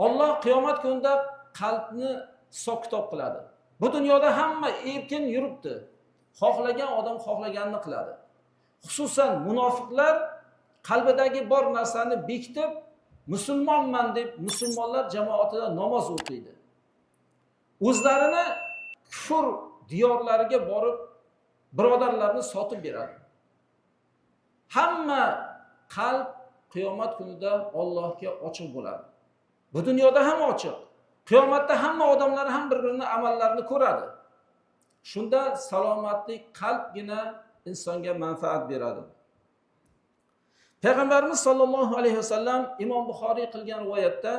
Alloh qiyomat kunida qalbni hisob kitob qiladi. Bu dunyoda hamma erkin yuribdi. Xohlagan odam xohlaganini qiladi. Xususan munofiqlar qalbidagi bor narsani bekitib, musulmonman deb musulmonlar jamoatida namoz o'qiydi. O'zlarini kufr diyorlariga borib birodarlarni sotib beradi. Hamma qalb qiyomat kunida Allohga ochiq bo'ladi. Bu dunyoda ham ochiq. Qiyomatda hamma odamlar ham bir-birining amallarini ko'radi. Shunda salomatlik qalbgina insonga manfaat beradi. Payg'ambarimiz sollallohu alayhi vasallam Imom Buxoriy qilgan rivoyatda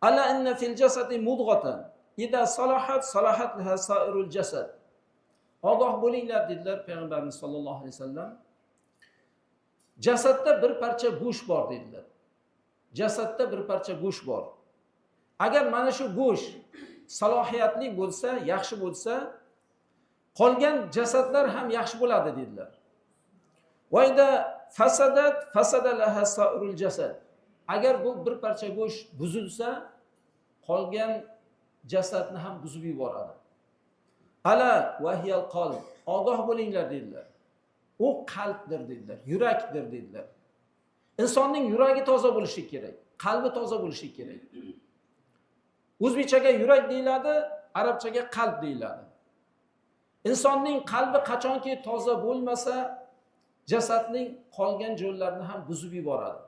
alla inna fil jasadi mudghatan idza salahat salahat laha sa'irul jasad. Ogoh bo'linglar dedilar Payg'ambarimiz sollallohu alayhi vasallam. Jasadda bir parcha go'sht bor dedilar. Jasadda bir parcha go'sht bor. Agar mana shu go'sht salohiyatli bo'lsa, yaxshi bo'lsa, qolgan jasadlar ham yaxshi bo'ladi dedilar. Va ida fasadat fasada laha sa'irul jasad. Agar bu bir parcha go'sht buzilsa, qolgan jasadni ham buzib yuboradi. Ala va hiyal qalb. Ogoh bo'linglar dedilar. U qalbdir dedilar, yurakdir dedilar. Insonning yuragi toza bo'lishi kerak, qalbi toza bo'lishi kerak. O'zbekchaga yurak deyiladi, arabchaga qalb deyiladi. Insonning qalbi qachonki toza bo'lmasa, jasadning qolgan jo'llarini ham buzib yuboradi.